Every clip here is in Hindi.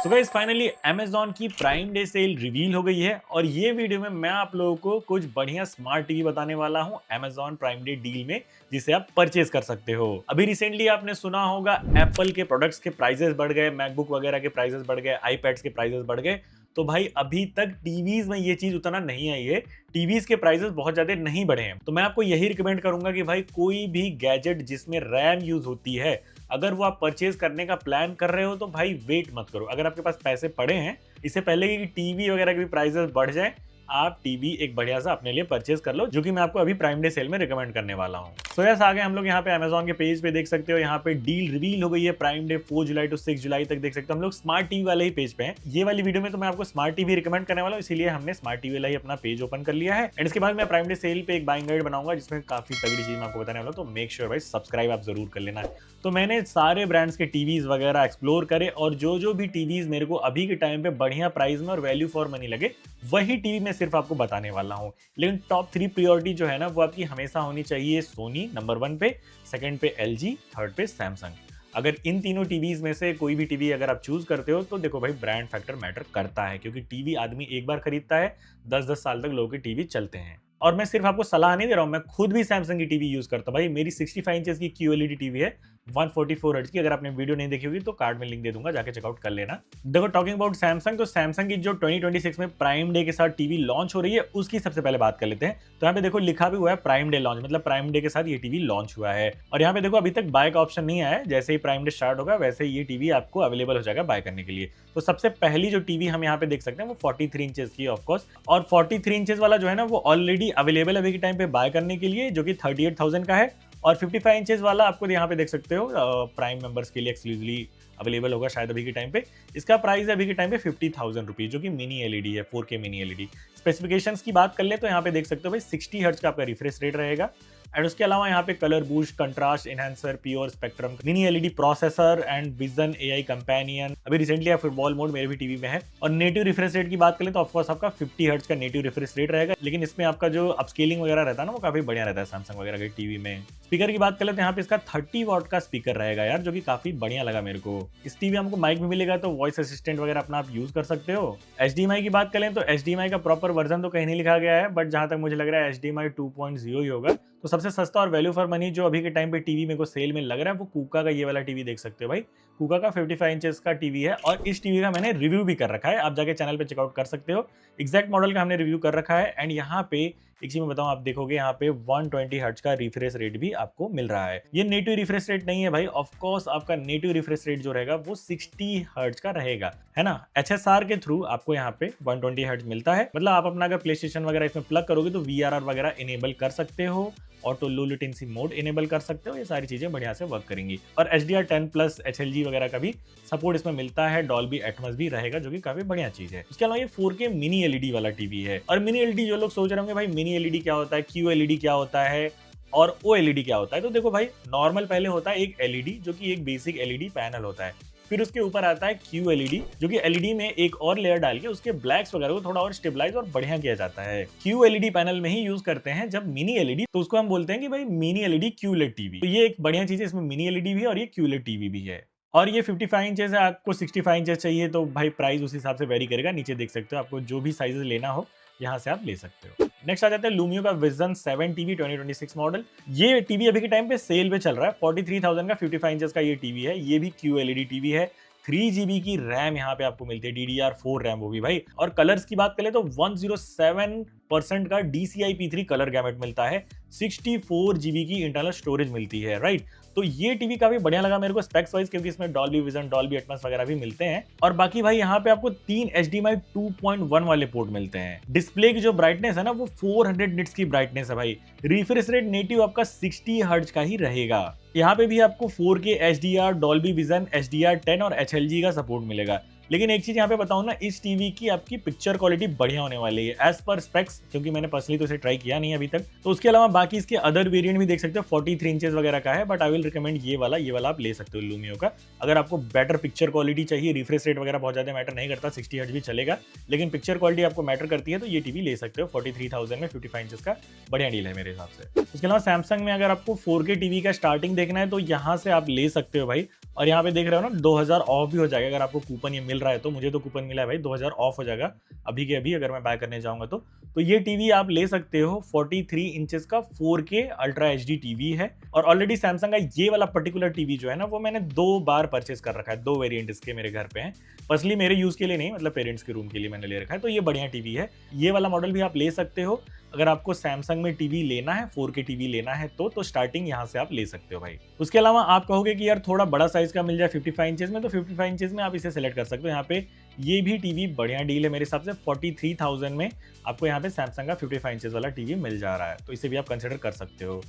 तो गाइस फाइनली Amazon की प्राइम डे सेल रिवील हो गई है और ये वीडियो में मैं आप लोगों को कुछ बढ़िया स्मार्ट टीवी बताने वाला हूँ Amazon प्राइम डे डील में, जिसे आप परचेज कर सकते हो। अभी रिसेंटली आपने सुना होगा एप्पल के प्रोडक्ट्स के प्राइसेस बढ़ गए, मैकबुक वगैरह के प्राइसेस बढ़ गए, आईपैड्स के प्राइसेस बढ़ गए। तो भाई अभी तक टीवीज में ये चीज उतना नहीं आई है, टीवीज के प्राइसेस बहुत ज्यादा नहीं बढ़े हैं। तो मैं आपको यही रिकमेंड करूंगा कि भाई कोई भी गैजेट जिसमें रैम यूज होती है, अगर वो आप परचेज करने का प्लान कर रहे हो तो भाई वेट मत करो। अगर आपके पास पैसे पड़े हैं, इससे पहले कि टीवी वगैरह के भी प्राइसेस बढ़ जाए, आप टीवी एक बढ़िया सा अपने लिए परचेज कर लो, जो कि मैं आपको अभी प्राइम डे सेल में रिकमेंड करने वाला हूँ। सो यस, आगे हम लोग यहाँ पे Amazon के पेज पे देख सकते हो, यहाँ पे डील रिवील हो गई है प्राइम डे 4 जुलाई टू 6 जुलाई तक देख सकते हो। हम लोग स्मार्ट टीवी वाले ही पेज पे हैं। ये वाली वीडियो में तो मैं आपको स्मार्ट टीवी रिकमेंड करने वाला हूँ, इसीलिए हमने स्मार्ट टीवी वाला ही अपना पेज ओपन कर लिया है। एंड इसके बाद मैं प्राइम डे सेल पे एक बाइंग गाइड बनाऊंगा, जिसमें काफी तगड़ी चीज मैं आपको बताने वाला हूँ। तो मेक श्योर भाई सब्सक्राइब आप जरूर कर लेना। तो मैंने सारे ब्रांड्स के टीवीज वगैरह एक्सप्लोर करे और जो भी टीवीज मेरे को अभी के टाइम पे बढ़िया प्राइस में और वैल्यू फॉर मनी लगे, वही टीवी मैं सिर्फ आपको बताने वाला हूँ। लेकिन टॉप 3 प्रायोरिटी जो है ना, वो आपकी हमेशा होनी चाहिए सोनी नंबर 1 पे, सेकंड पे LG, थर्ड पे सैमसंग। अगर इन तीनों टीवीज में से कोई भी टीवी अगर आप चूज करते हो तो देखो भाई ब्रांड फैक्टर मैटर करता है, क्योंकि टीवी आदमी एक बार खरीदता है, 10-10 साल तक लोगों के टीवी चलते हैं। और मैं सिर्फ आपको सलाह नहीं दे रहा हूं, मैं खुद भी सैमसंग की टीवी यूज करता हूं। भाई मेरी 65 इंचेस की QLED टीवी है, 144 हर्ट्ज की। अगर आपने वीडियो नहीं देखी होगी तो कार्ड में लिंक दे दूंगा, जाके चेकआउट कर लेना। देखो टॉकिंग अबाउट सैमसंग, तो सैमसंग की जो 2026 में प्राइम डे के साथ टीवी लॉन्च हो रही है, उसकी सबसे पहले बात कर लेते हैं। तो यहाँ पे देखो लिखा भी हुआ है प्राइम डे लॉन्च, मतलब प्राइम डे के साथ ये टीवी लॉन्च हुआ है। और यहाँ पे देखो अभी तक बाय का ऑप्शन नहीं आया है, जैसे ही प्राइम डे स्टार्ट होगा वैसे ही ये टीवी आपको अवेलेबल हो जाएगा बाय करने के लिए। तो सबसे पहली जो टीवी हम यहाँ पे देख सकते हैं वो 43 इंचेस की ऑफकोर्स, और 43 इंचेस वाला जो है ना वो ऑलरेडी अवेलेबल अभी के टाइम पे बाय करने के लिए, जो कि 38,000 का है। और 55 इंचेस वाला आपको यहाँ पे देख सकते हो प्राइम मेंबर्स के लिए एक्सक्लूसिवली अवेलेबल होगा शायद अभी के टाइम पे। इसका प्राइस है अभी के टाइम पे 50,000 रुपीज, जो कि मिनी एलईडी है, 4K मिनी एलईडी। स्पेसिफिकेशंस की बात कर ले तो यहाँ पे देख सकते हो भाई 60 हर्ट्ज का आपका रिफ्रेश रेट रहेगा। एंड उसके अलावा यहाँ पे colour boost, contrast enhancer, pure spectrum, mini LED processor and vision AI companion. अभी रिसेंटली आप फुटबॉल मोड मेरे भी टीवी में है। और नेटिव रिफ्रेश रेट की बात करें तो ऑफकोर्स आपका 50 हर्ट्ज का नेटिव रिफ्रेश रेट रहेगा, लेकिन इसमें आपका जो अपस्केलिंग वगैरह रहता है ना, वो काफी बढ़िया रहता है सैमसंग वगैरह के टीवी में। स्पीकर की बात करें तो यहाँ पे इसका 30 वॉट का स्पीकर रहेगा यार, जो कि काफी बढ़िया लगा मेरे को। इस टीवी हमको माइक भी मिलेगा, तो वॉइस असिस्टेंट वगैरह अपना आप यूज कर सकते हो। HDMI की बात करें तो HDMI का प्रॉपर वर्जन तो कहीं नहीं लिखा गया है, बट जहां तक मुझे लग रहा है HDMI 2.0 ही होगा। तो सबसे सस्ता और वैल्यू फॉर मनी जो अभी के टाइम पे टीवी मेरे को सेल में लग रहा है, वो कूका का ये वाला टीवी देख सकते हो भाई। कूका का 55 इंचेस का टीवी है, और इस टीवी का मैंने रिव्यू भी कर रखा है, आप जाके चैनल पे चेकआउट कर सकते हो। एग्जैक्ट मॉडल का हमने रिव्यू कर रखा है। एंड यहाँ पे एक चीज मैं बताऊं, आप देखोगे यहाँ पे 120 हर्ट्ज का रिफ्रेश रेट भी आपको मिल रहा है। ये नेटिव रिफ्रेश रेट नहीं है भाई, ऑफ कोर्स आपका नेटिव रिफ्रेश रेट जो रहेगा वो 60 हर्ट्ज का रहेगा, है ना। HSR के थ्रू आपको यहाँ पे 120 हर्ट्ज मिलता है। मतलब आप अपना अगर प्ले स्टेशन वगैरह इसमें प्लग करोगे तो VRR वगैरह इनेबल कर सकते हो, auto low latency mode enable कर सकते हो। ये सारी चीजें बढ़िया से वर्क करेंगी। और HDR10+ HLG वगैरह का भी सपोर्ट इसमें मिलता है। डॉल्बी एटमॉस भी रहेगा, जो कि काफी बढ़िया चीज है। इसके अलावा ये 4K मिनी एलईडी वाला टीवी है। और मिनी एलईडी जो लोग सोच रहे होंगे भाई मिनी एलईडी क्या होता है, QLED क्या होता है और OLED क्या होता है, तो देखो भाई नॉर्मल पहले होता है एक LED, जो कि एक बेसिक LED पैनल होता है। फिर उसके ऊपर आता है QLED, जो कि LED में एक और लेयर डाल के उसके ब्लैक्स वगैरह को थोड़ा और स्टेबलाइज और बढ़िया किया जाता है। QLED पैनल में ही यूज करते हैं। जब मिनी LED, तो उसको हम बोलते हैं कि भाई मिनी LED QLED टीवी। तो ये एक बढ़िया चीज है, इसमें मिनी LED भी है और ये QLED टीवी भी है। और ये 55 इंचेस है, आपको 65 इंचेस चाहिए तो भाई प्राइस उस हिसाब से वेरी करेगा। नीचे देख सकते हो, आपको जो भी साइजेस लेना हो यहाँ से आप ले सकते हो। नेक्स्ट आ जाता है लूमियो का विजन 7 टीवी 2026 मॉडल। ये टीवी अभी के टाइम पे सेल पे चल रहा है। 43,000 का 55 इंचेस का ये टीवी है। ये भी QLED टीवी है। 3GB की रैम यहाँ पे आपको मिलती है, DDR4 रैम वो भी भाई। और कलर्स की बात करें तो 107% का DCI-P3 कलर गैमेट मिलता है। 64GB की इंटरनल स्टोरेज मिलती है, राइट। तो ये टीवी काफी बढ़िया लगा मेरे को स्पेक्स वाइज, क्योंकि इसमें डॉल्बी विजन, डॉल्बी एटमॉस वगैरह भी मिलते हैं। और बाकी भाई यहाँ पे आपको 3 HDMI 2.1 वाले पोर्ट मिलते हैं। डिस्प्ले की जो ब्राइटनेस है ना, वो 400 निट्स की ब्राइटनेस है भाई। रिफ्रेश रेट नेटिव आपका 60 हर्ट्ज का ही रहेगा। यहाँ पे भी आपको 4K HDR, Dolby vision, HDR10 और HLG का सपोर्ट मिलेगा। लेकिन एक चीज यहाँ पे बताऊं ना, इस टीवी की आपकी पिक्चर क्वालिटी बढ़िया होने वाली है एज पर स्पेक्स, क्योंकि मैंने पर्सनली तो इसे ट्राई किया नहीं अभी तक। तो उसके अलावा बाकी इसके अदर वेरिएंट भी देख सकते हो, 43 इंचेस वगैरह का है, बट आई विल रिकमेंड ये वाला आप ले सकते हो लूमियो का। अगर आपको बेटर पिक्चर क्वालिटी चाहिए, रिफ्रेश रेट वगैरह बहुत ज्यादा मैटर नहीं करता, 60 हर्ट्ज भी चलेगा, लेकिन पिक्चर क्वालिटी आपको मैटर करती है, तो ये टीवी ले सकते हो। 43,000 में 55 इंचेस का बढ़िया डील है मेरे हिसाब से। उसके अलावा सैमसंग में अगर आपको 4K टीवी का स्टार्टिंग देखना है तो यहाँ से आप ले सकते हो भाई। और यहाँ पे देख रहे हो ना, 2000 ऑफ भी हो जाएगा अगर आपको कूपन ये मिल मिल रहा है तो मुझे तो कूपन मिला है भाई 2000 ऑफ हो जाएगा अभी के अभी अगर मैं बाय करने जाऊंगा तो ये टीवी आप ले सकते हो। 43 इंचेस का 4K अल्ट्रा HD टीवी है और ऑलरेडी सैमसंग का ये वाला पर्टिकुलर टीवी जो है ना वो मैंने 2 बार परचेस कर रखा है, 2 वेरिएंट इसके मेरे घर पे हैं। पर्सनली मेरे यूज के लिए नहीं, मतलब पेरेंट्स के रूम के लिए मैंने ले रखा है, तो ये बढ़िया टीवी है। ये वाला मॉडल भी आप ले सकते हो अगर आपको सैमसंग में टीवी लेना है, 4K टीवी लेना है तो स्टार्टिंग यहाँ से आप ले सकते हो भाई। उसके अलावा आप कहोगे कि यार थोड़ा बड़ा साइज का मिल जाए 55 इंचेस में, तो 55 इंचेस में आप इसे सेलेक्ट कर सकते हो। यहाँ पे ये भी टीवी बढ़िया डील है मेरे हिसाब से, 43,000 में आपको यहाँ पे सैमसंग का 55 इंचेस वाला टीवी मिल जा रहा है, तो इसे भी आप कंसिडर कर सकते हो।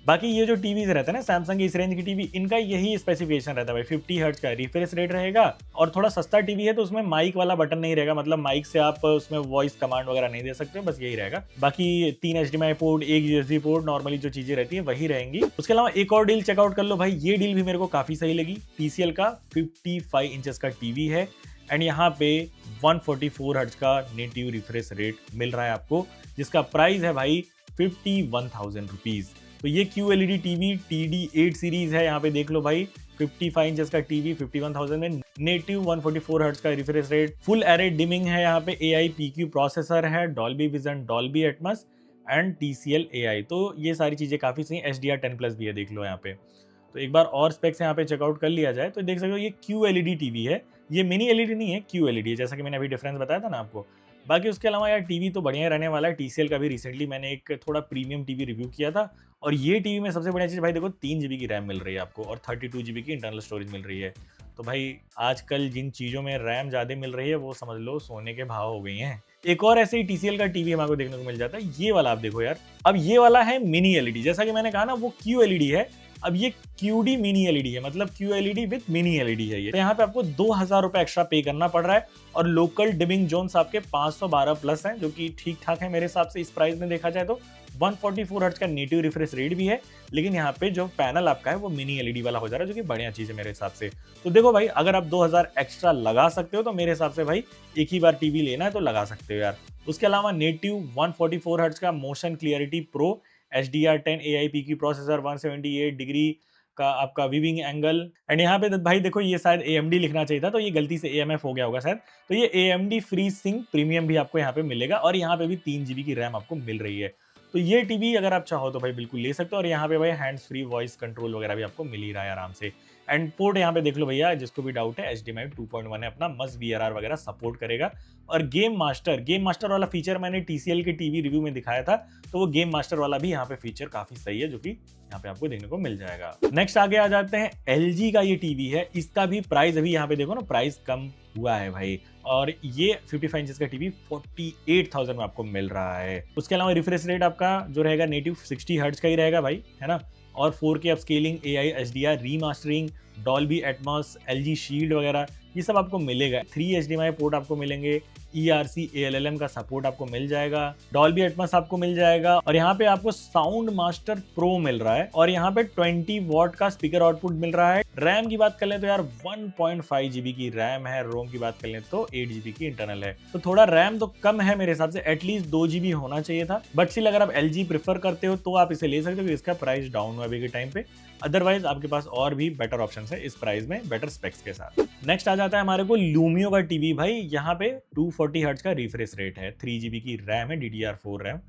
बाकी ये जो टीवीज रहता है ना सैमसंग की इस रेंज की टीवी, इनका यही स्पेसिफिकेशन रहता है भाई, 50 हर्ट्ज का रिफ्रेश रेट रहेगा और थोड़ा सस्ता टीवी है तो उसमें माइक वाला बटन नहीं रहेगा, मतलब माइक से आप उसमें वॉइस कमांड वगैरह नहीं दे सकते, बस यही रहेगा। बाकी 3 HDMI port, 1 USB port, normally जो चीजें रहती है वही रहेंगी। उसके अलावा एक और डील चेकआउट कर लो भाई, ये डील भी मेरे को काफी सही लगी। TCL का 55 इंचेस का टीवी है एंड यहाँ पे 144 हर्ट्ज का नेटिव रिफ्रेश रेट मिल रहा है आपको, जिसका प्राइस है भाई 51,000 रुपीज। तो ये QLED टीवी TD8 सीरीज है, यहाँ पे देख लो भाई 55 इंचेस का टीवी 51,000 में, नेटिव 144 हर्ट्ज का refresh rate, full array dimming है, यहाँ पे AI PQ प्रोसेसर है, Dolby vision, Dolby Atmos and TCL AI। तो ये सारी चीजें काफी सही, HDR10+ भी है देख लो यहाँ पे। तो एक बार और स्पेक्स यहाँ पे चेकआउट कर लिया जाए तो देख सकते हो ये QLED टीवी है, ये मिनी LED नहीं है, QLED है, जैसा कि मैंने अभी डिफरेंस बताया था ना आपको। बाकी उसके अलावा यार टीवी तो बढ़िया रहने वाला है। TCL का भी रिसेंटली मैंने एक थोड़ा प्रीमियम टीवी रिव्यू किया था और ये टीवी में सबसे बढ़िया चीज़ भाई देखो 3 GB की रैम मिल रही है आपको और 32 GB की इंटरनल स्टोरेज मिल रही है। तो भाई आजकल जिन चीज़ों में रैम ज़्यादा मिल रही है वो समझ लो सोने के भाव हो गई हैं। एक और ऐसे ही TCL का टीवी हमारे को देखने को मिल जाता है, ये वाला आप देखो यार। अब ये वाला है मिनी LED, जैसा कि मैंने कहा ना वो QLED है, अब ये QD मिनी LED है, मतलब QLED विद मिनी LED है ये। तो यहाँ पे आपको 2,000 रुपए एक्स्ट्रा पे करना पड़ रहा है और लोकल डिमिंग जोन्स आपके 512 प्लस हैं, जो कि ठीक ठाक है मेरे हिसाब से इस प्राइस में देखा जाए तो। 144 हर्ट्ज का नेटिव रिफ्रेश रेट भी है, लेकिन यहाँ पे जो पैनल आपका है वो मिनी LED वाला हो जा रहा है, जो कि बढ़िया चीज है मेरे हिसाब से। तो देखो भाई अगर आप 2,000 एक्स्ट्रा लगा सकते हो तो मेरे हिसाब से भाई एक ही बार टीवी लेना है तो लगा सकते हो यार। उसके अलावा नेटिव 144 हर्ट्ज का motion clarity pro, HDR10 AI PQ processor, 178 degree का आपका विविंग एंगल एंड यहाँ पे भाई देखो ये शायद AMD लिखना चाहिए था, तो ये गलती से AMF हो गया होगा शायद। तो ये AMD फ्री सिंक प्रीमियम भी आपको यहाँ पे मिलेगा और यहाँ पे भी 3 GB की रैम आपको मिल रही है। तो ये टीवी अगर आप चाहो तो भाई बिल्कुल ले सकते हो और यहाँ पे भाई हैंड्स फ्री वॉइस कंट्रोल वगैरह भी आपको मिल ही रहा है आराम से। एंड पोर्ट यहाँ पे देख लो भैया, जिसको भी डाउट है HDMI 2.1 है अपना, मस्ट VRR वगैरह सपोर्ट करेगा। और गेम मास्टर वाला फीचर मैंने TCL के टीवी रिव्यू में दिखाया था, तो वो गेम मास्टर वाला भी यहाँ पे फीचर काफी सही है, जो कि यहाँ पे आपको देखने को मिल जाएगा। नेक्स्ट आगे आ जाते हैं, LG का ये टीवी है, इसका भी प्राइस अभी यहाँ पे देखो ना प्राइस कम हुआ है भाई, और ये 55 इंचेस का टीवी 48,000 में आपको मिल रहा है। उसके अलावा रिफ्रेश रेट आपका जो रहेगा नेटिव 60 हर्ट्ज का ही रहेगा भाई, है ना, और 4K upscaling, AI HDR रीमास्टरिंग, Dolby Atmos, LG shield वगैरह ये सब आपको मिलेगा। 3 HDMI पोर्ट आपको मिलेंगे, ERC ALLM का सपोर्ट आपको मिल जाएगा, डॉल्बी एटमॉस आपको मिल जाएगा और यहाँ पे आपको साउंड मास्टर प्रो मिल रहा है और यहाँ पे 20 वॉट का स्पीकर आउटपुट मिल रहा है। रैम की बात कर ले तो यार 1.5 GB की रैम है, रोम की बात कर ले तो 8 GB की इंटरनल है, तो थोड़ा रैम तो कम है मेरे हिसाब से, एटलीस्ट 2 GB होना चाहिए था। बट स्टिल अगर आप LG प्रेफर करते हो तो आप इसे ले सकते हो, इसका प्राइस डाउन हुआ अभी के टाइम पे। अदरवाइज आपके पास और भी बेटर ऑप्शन है इस प्राइस में, बेटर स्पेक्स के साथ। नेक्स्ट आ जाता है हमारे को लूमियो का टीवी भाई, यहाँ पे 240 हर्ट्ज का रिफ्रेश रेट है, 3 GB की रैम है, DDR4 रैम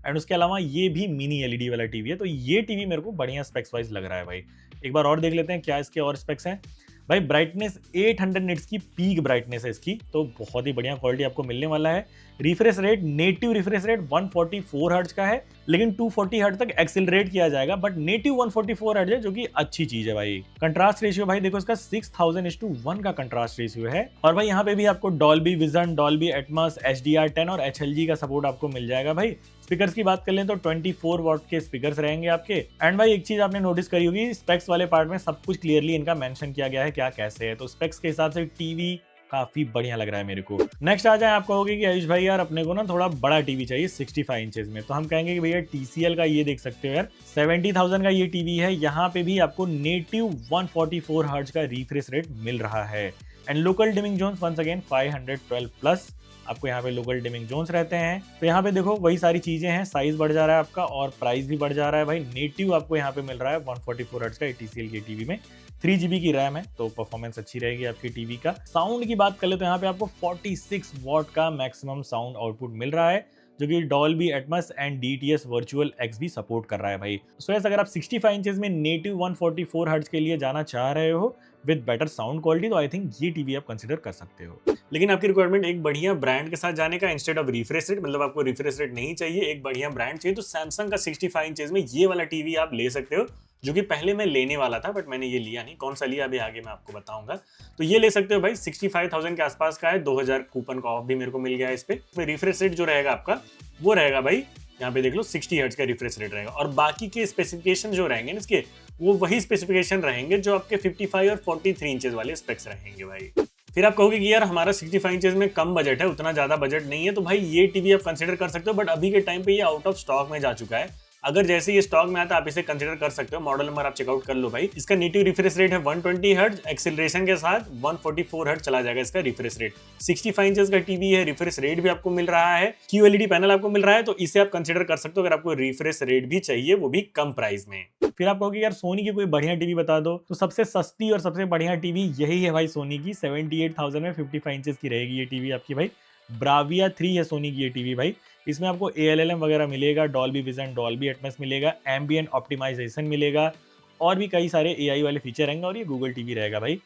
एंड उसके अलावा ये भी मिनी LED वाला टीवी है। तो ये टीवी मेरे को बढ़िया स्पेक्स वाइज लग रहा है भाई। एक बार और देख लेते हैं क्या इसके और स्पेक्स हैं भाई। ब्राइटनेस 800 निट्स की पीक ब्राइटनेस है इसकी, तो बहुत ही बढ़िया क्वालिटी आपको मिलने वाला है। Refresh rate, native refresh rate 144 hertz का है, लेकिन 240 हर्ट्ज तक एक्सेलरेट किया जाएगा, बट नेटिव 144 हर्ट्ज है, जो कि अच्छी चीज है भाई। कंट्रास्ट रेशियो भाई देखो इसका 6000:1 का कंट्रास्ट रेशियो है और भाई यहाँ पे भी आपको Dolby vision, Dolby Atmos, HDR10 और HLG का सपोर्ट आपको मिल जाएगा भाई। स्पीकर्स की बात कर लें तो 24 वॉट के स्पीकर्स रहेंगे आपके। एंड भाई एक चीज आपने नोटिस करी होगी, स्पेक्स वाले पार्ट में सब कुछ क्लियरली इनका मेंशन किया गया है क्या कैसे है, तो स्पेक्स के हिसाब से टीवी काफी बढ़िया लग रहा है मेरे को। नेक्स्ट आ जाए, आप कहोगे कि आयुष भाई यार अपने को ना थोड़ा बड़ा टीवी चाहिए 65 इंचेस में, तो हम कहेंगे कि भैया TCL का ये देख सकते हो यार, 70,000 का ये टीवी है। यहाँ पे भी आपको नेटिव 144 हर्ट्ज का रिफ्रेश रेट मिल रहा है and local dimming zones once again 512 plus आपको यहाँ पे लोकल डिमिंग जोन्स रहते हैं। तो यहाँ पे देखो वही सारी चीजें हैं, साइज बढ़ जा रहा है आपका और प्राइस भी बढ़ जा रहा है भाई। नेटिव आपको यहाँ पे मिल रहा है 144 हर्ट्ज का TCL के टीवी में 3 GB की रैम है, तो परफॉर्मेंस अच्छी रहेगी आपकी टीवी का। साउंड की बात कर ले तो यहाँ पे आपको 46 वॉट का मैक्सिमम साउंड आउटपुट मिल रहा है, जो कि Dolby Atmos and DTS virtual x भी सपोर्ट कर रहा है भाई। सो अगर आप 65 इंचेस में नेटिव 144 हर्ट्ज के लिए जाना चाह रहे हो विद बेटर साउंड क्वालिटी, तो आई थिंक ये टीवी आप कंसिडर कर सकते हो। लेकिन आपकी रिक्वायरमेंट एक बढ़िया ब्रांड के साथ जाने का इंस्टेड ऑफ रिफ्रेश रेट, मतलब आपको रिफ्रेश रेट नहीं चाहिए, एक बढ़िया ब्रांड चाहिए, तो सैमसंग का 65 इंचेस में ये वाला टीवी आप ले सकते हो, जो कि पहले मैं लेने वाला था बट मैंने ये लिया नहीं। कौन सा लिया अभी आगे मैं आपको बताऊंगा। तो ये ले सकते हो भाई, 65,000 के आसपास का है, 2000 कूपन का ऑफ भी मेरे को मिल गया है इस पे। रिफ्रेश रेट जो रहेगा आपका वो रहेगा भाई, यहाँ पे देख लो 60 हर्ट्ज का रिफ्रेश रेट रहेगा, और बाकी के स्पेसिफिकेशन जो रहेंगे ना इसके, वो वही स्पेसिफिकेशन रहेंगे जो आपके 55 और 43 इंचेस वाले स्पेक्स रहेंगे भाई। फिर आप कहोगे कि यार हमारा 65 इंचेस में कम बजट है, उतना ज्यादा बजट नहीं है, तो भाई ये टीवी आप कंसिडर कर सकते हो, बट अभी के टाइम पे ये आउट ऑफ स्टॉक में जा चुका है। अगर जैसे ये स्टॉक में आता है आप इसे कंसिडर कर सकते हो। मॉडल नंबर आप चेकआउट कर लो भाई। इसका नेटिव रिफ्रेश रेट है 120 हर्ट्ज, एक्सेलरेशन के साथ 144 हर्ट्ज चला जाएगा इसका रिफ्रेश रेट। 65 इंचेस का टीवी है, रिफ्रेश रेट भी आपको मिल रहा है, QLED पैनल आपको मिल रहा है, तो इसे आप कंसिडर कर सकते हो अगर आपको रिफ्रेश रेट भी चाहिए, वो भी कम प्राइस में। फिर आप कहोगे यार सोनी की कोई बढ़िया टीवी बता दो, तो सबसे सस्ती और सबसे बढ़िया टीवी यही है भाई, सोनी की 78,000 में 55 इंचेस की रहेगी ये टीवी आपकी भाई। ब्राविया 3 है सोनी की ये टीवी भाई। इसमें आपको ALLM वगैरह मिलेगा, डॉल्बी विजन, डॉल्बी एटमॉस मिलेगा, एम्बिएंट ऑप्टिमाइजेशन मिलेगा, और भी कई सारे AI वाले फीचर रहेंगे, और ये गूगल टीवी रहेगा भाई।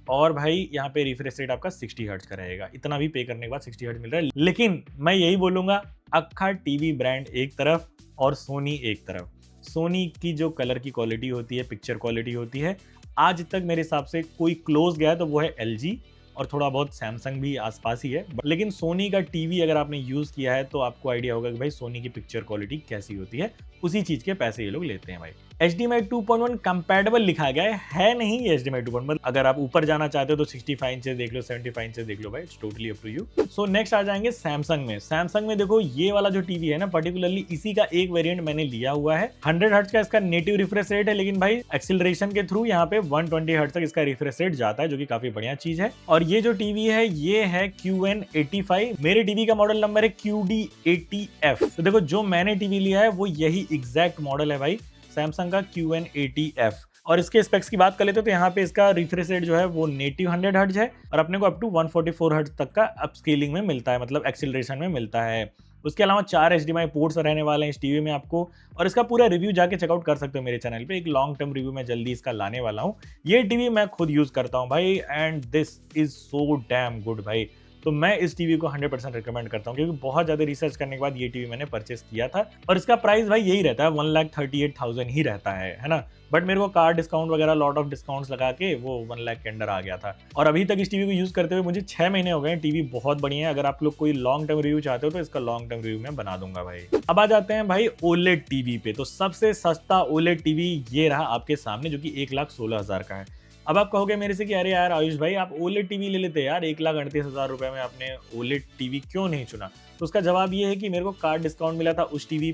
और भाई यहाँ पे रिफ्रेश रेट आपका 60 हर्ट्ज का रहेगा। इतना भी पे करने के बाद 60 हर्ट्ज मिल रहा है। लेकिन मैं यही बोलूंगा, अक्खा टीवी ब्रांड एक तरफ और सोनी एक तरफ। सोनी की जो कलर की क्वालिटी होती है, पिक्चर क्वालिटी होती है, आज तक मेरे हिसाब से कोई क्लोज गया है तो वो है LG, और थोड़ा बहुत सैमसंग भी आसपास ही है। लेकिन सोनी का टीवी अगर आपने यूज किया है तो आपको आइडिया होगा कि भाई सोनी की पिक्चर क्वालिटी कैसी होती है। उसी चीज के पैसे ये लोग लेते हैं भाई। HDMI 2.1 कंपैटिबल लिखा गया है नहीं ये HDMI 2.1। अगर आप ऊपर जाना चाहते हो तो 65 इंचेस देख लो, 75 इंचेस देख लो भाई, it's totally up to you. So next आ जाएंगे सैमसंग में। सैमसंग में देखो ये वाला जो टीवी है ना, पर्टिकुलरली इसी का एक वेरिएंट मैंने लिया हुआ है। 100 हर्ट्ज का इसका नेटिव रिफ्रेश रेट है, लेकिन भाई एक्सीलरेशन के थ्रू यहाँ पे 120 हर्ट्ज तक इसका रिफ्रेश रेट जाता है, जो कि काफी बढ़िया चीज है। और ये जो टीवी है ये है QN85। मेरे टीवी का मॉडल नंबर है QD80F। तो देखो जो मैंने टीवी लिया है वो यही एग्जैक्ट मॉडल है भाई, सैमसंग का QN80F। और इसके स्पेक्स की बात कर लेते हो तो यहाँ पे इसका रिफ्रेश रेट जो है वो नेटिव 100 हर्ट्ज है, और अपने को अप टू 144 हर्ट्ज तक का अपस्केलिंग में मिलता है, मतलब एक्सीलरेशन में मिलता है। उसके अलावा 4 HDMI पोर्ट्स रहने वाले हैं इस टीवी में आपको, और इसका पूरा रिव्यू जाके चेकआउट कर सकते हो मेरे चैनल पे। एक लॉन्ग टर्म रिव्यू मैं जल्दी इसका लाने वाला हूँ। ये टीवी मैं खुद यूज करता हूँ भाई, and this is so damn good भाई। तो मैं इस टीवी को 100% रिकमेंड करता हूँ, क्योंकि बहुत ज्यादा रिसर्च करने के बाद ये टीवी मैंने परचेस किया था, और इसका प्राइस भाई यही रहता है, 1,38,000 ही रहता है ना। बट मेरे को कार डिस्काउंट वगैरह लॉट ऑफ डिस्काउंट्स लगा के वो 1 लाख के अंडर आ गया था। और अभी तक इस टीवी को यूज करते हुए मुझे 6 महीने हो गए। टीवी बहुत बढ़िया है। अगर आप लोग कोई लॉन्ग टर्म रिव्यू चाहते हो तो इसका लॉन्ग टर्म रिव्यू मैं बना दूंगा भाई। अब आ जाते हैं भाई OLED टीवी पे। तो सबसे सस्ता OLED टीवी ये रहा आपके सामने, जो कि 1,16,000 का है। अब आप कहोगे मेरे से कि अरे यार आयुष भाई आप OLED टीवी ले लेते यार, 1,38,000 रुपए में आपने OLED टीवी क्यों नहीं चुना? तो उसका जवाब ये है कि मेरे को कार्ड डिस्काउंट मिला था उस टीवी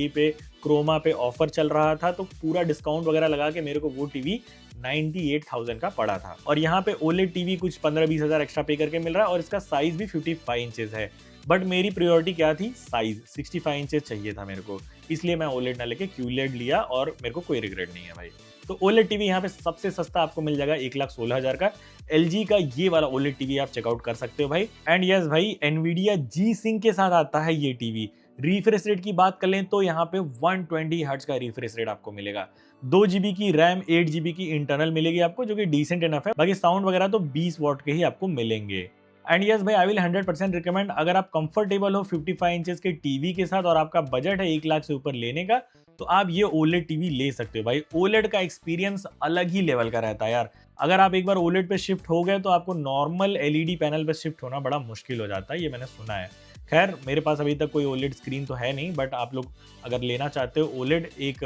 पे क्रोमा पे ऑफर चल रहा था, तो पूरा डिस्काउंट वगैरह लगा के मेरे को वो टीवी 98,000 का पड़ा था। और यहाँ पे OLED टीवी कुछ 15-20 हज़ार एक्स्ट्रा पे करके मिल रहा है, और इसका साइज भी 55 इंचेस है। बट मेरी प्रायोरिटी क्या थी? साइज 65 इंचेस चाहिए था मेरे को, इसलिए मैं OLED ना लेके QLED लिया, और मेरे को कोई रिग्रेट नहीं है भाई। तो OLED टीवी यहाँ पे सबसे सस्ता आपको मिल जाएगा 1,16,000 का। LG का ये वाला OLED टीवी आप चेकआउट कर सकते हो भाई। एंड यस भाई, NVIDIA G-Sync के साथ आता है ये टीवी। रिफ्रेश रेट की बात कर लें तो यहाँ पे 120 हर्ट्ज का रिफ्रेश रेट आपको मिलेगा। 2 GB की रैम, 8 GB की इंटरनल मिलेगी आपको, जो कि डिसेंट इनफ है। बाकी साउंड वगैरह तो 20 वॉट के ही आपको मिलेंगे। एंड यस भाई, आई विल 100% रिकमेंड, अगर आप कंफर्टेबल हो 55 इंचेस के टीवी के साथ और आपका बजट है 1 लाख से ऊपर लेने का, तो आप ये OLED टीवी ले सकते हो भाई। OLED का एक्सपीरियंस अलग ही लेवल का रहता है यार। अगर आप एक बार OLED पे शिफ्ट हो गए तो आपको नॉर्मल LED पैनल पे शिफ्ट होना बड़ा मुश्किल हो जाता है, ये मैंने सुना है। खैर मेरे पास अभी तक कोई OLED स्क्रीन तो है नहीं, बट आप लोग अगर लेना चाहते हो OLED एक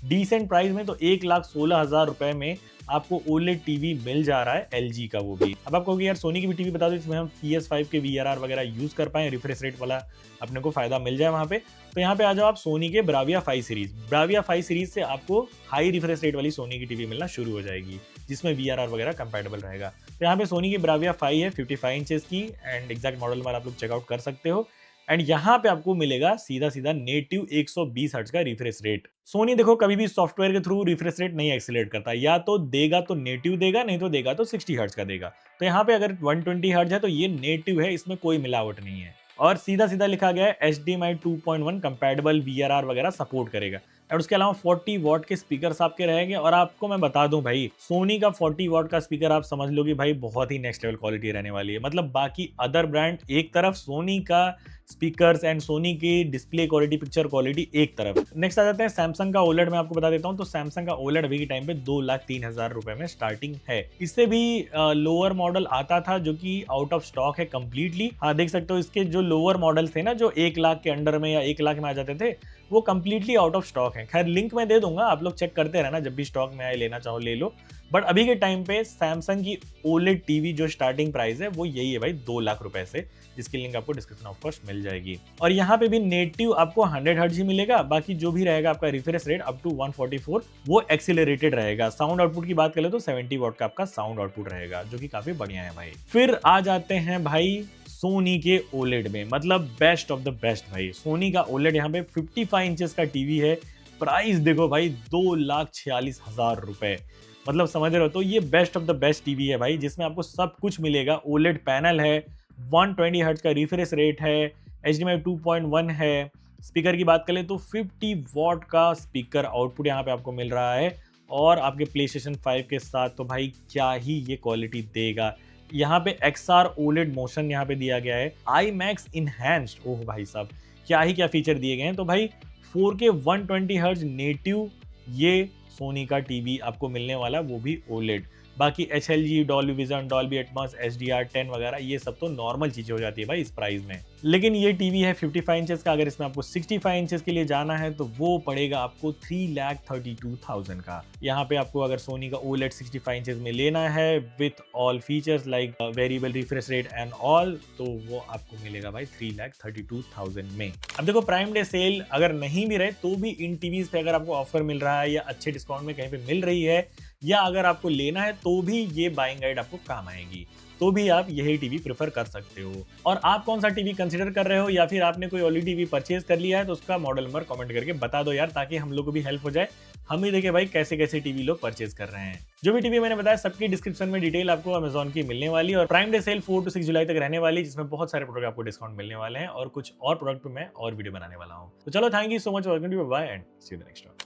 डिसेंट प्राइस में, तो 1,16,000 रुपए में आपको OLED टीवी मिल जा रहा है, LG का वो भी। अब आपको यार सोनी की भी टीवी बता दो जिसमें हम PS5 के VRR वगैरह यूज कर पाए, रिफ्रेश रेट वाला अपने को फायदा मिल जाए वहां पे। तो यहाँ पे आ जाओ आप सोनी के Bravia 5 सीरीज। Bravia 5 सीरीज से आपको हाई रिफ्रेश रेट वाली सोनी की टीवी मिलना शुरू हो जाएगी, जिसमें VRR वगैरह कंपैटिबल रहेगा। तो यहाँ पे सोनी की Bravia 5 है 55 इंचेस की, एंड एग्जैक्ट मॉडल नंबर आप लोग चेकआउट कर सकते हो। एंड यहाँ पे आपको मिलेगा सीधा सीधा नेटिव 120 हर्ट्ज का रिफ्रेश रेट। सोनी देखो कभी भी सॉफ्टवेयर के थ्रू रिफ्रेश रेट नहीं एक्सीलरेट करता, या तो देगा तो नेटिव देगा, नहीं तो देगा तो 60 हर्ट्ज का देगा। तो यहाँ पे अगर 120 हर्ट्ज है तो ये नेटिव है, इसमें कोई मिलावट नहीं है। और सीधा सीधा लिखा गया है HDMI 2.1 कंपैटिबल VRR वगैरह सपोर्ट करेगा। और उसके अलावा 40 वॉट के स्पीकर आपके रहेंगे। और आपको मैं बता दूं भाई, सोनी का 40 वॉट का स्पीकर आप समझ लो कि भाई बहुत ही नेक्स्ट लेवल क्वालिटी रहने वाली है। मतलब बाकी अदर ब्रांड एक तरफ, सोनी का स्पीकर्स एंड सोनी की डिस्प्ले क्वालिटी, पिक्चर क्वालिटी एक तरफ। नेक्स्ट आ जाते हैं सैमसंग का ओलेड। मैं आपको बता देता हूं तो सैमसंग का ओलेड अभी के टाइम पे 2,03,000 रुपए में स्टार्टिंग है। इससे भी लोअर मॉडल आता था जो कि आउट ऑफ स्टॉक है कंप्लीटली। हाँ देख सकते हो इसके जो लोअर मॉडल थे ना, जो 1 लाख के अंडर में या 1 लाख में आ जाते थे, वो कंप्लीटली आउट ऑफ स्टॉक है। खैर लिंक मैं दे दूंगा, आप लोग चेक करते रहना, जब भी स्टॉक में आए लेना चाहो ले लो। बट अभी के टाइम पे सैमसंग की ओलेड टीवी जो स्टार्टिंग प्राइस है वो यही है भाई, 2 लाख रुपए से, जिसकी लिंक आपको डिस्क्रिप्शन ऑफ कोर्स मिल जाएगी। और यहाँ पे भी नेटिव आपको 100 हर्ट्ज ही मिलेगा, बाकी जो भी रहेगा आपका रिफ्रेश रेट अप टू 144 वो एक्सीलरेटेड रहेगा। साउंड आउटपुट की बात करें तो 70 वॉट का आपका साउंड आउटपुट रहेगा, जो कि काफी बढ़िया है भाई। फिर आ जाते हैं भाई सोनी के ओलेड में, मतलब बेस्ट ऑफ द बेस्ट भाई। सोनी का ओलेड यहाँ पे 55 इंचेस का टीवी है। प्राइस देखो भाई, 2,46,000 रुपए, मतलब समझ रहे हो। तो ये best of the best TV है भाई, जिसमें आपको सब कुछ मिलेगा। ओलेड पैनल है, 120 हर्ट्ज का रिफ्रेश रेट है, HDMI 2.1 है। स्पीकर की बात करें तो 50 वॉट का स्पीकर आउटपुट यहाँ पे आपको मिल रहा है। और आपके PlayStation 5 के साथ तो भाई क्या ही ये क्वालिटी देगा। यहाँ पे XR OLED मोशन यहाँ पे दिया गया है, IMAX इनहैंस्ड। ओह भाई साहब, क्या ही क्या फीचर दिए गए हैं। तो भाई 4K 120 हर्ट्ज नेटिव ये सोनी का टीवी आपको मिलने वाला, वो भी OLED। बाकी HLG, Dolby vision, Dolby Atmos, HDR10 वगैरह ये सब तो नॉर्मल चीजें हो जाती है भाई इस प्राइस में। लेकिन ये टीवी है 55 इंचेस का। अगर इसमें आपको 65 इंचेस के लिए जाना है तो वो पड़ेगा आपको 3,32,000 का। यहाँ पे आपको अगर सोनी का OLED 65 इंचेस में लेना है with all features like variable refresh rate and all, तो वो आपको मिलेगा भाई 3,32,000 में। अब देखो प्राइम डे सेल अगर नहीं भी रहे तो भी इन टीवीज पे अगर आपको ऑफर मिल रहा है या अच्छे डिस्काउंट में कहीं पे मिल रही है, या अगर आपको लेना है तो भी ये बाइंग गाइड आपको काम आएगी, तो भी आप यही टीवी प्रेफर कर सकते हो। और आप कौन सा टीवी कंसीडर कर रहे हो, या फिर आपने कोई ऑलरेडी टीवी परचेज कर लिया है तो उसका मॉडल नंबर कमेंट करके बता दो यार, ताकि हम लोग को भी हेल्प हो जाए। हम ही देखे भाई कैसे कैसे टीवी लोग परचेज कर रहे हैं। जो भी टीवी मैंने बताया सबकी डिस्क्रिप्शन में डिटेल आपको अमेजॉन की मिलने वाली है। और प्राइम डे सेल 4 से 6 जुलाई तक रहने वाली, जिसमें बहुत सारे प्रोडक्ट आपको डिस्काउंट मिलने वाले हैं, और कुछ और प्रोडक्ट पे मैं और वीडियो बनाने वाला हूँ। तो चलो, thank you so much, welcome to, bye and see you the next one.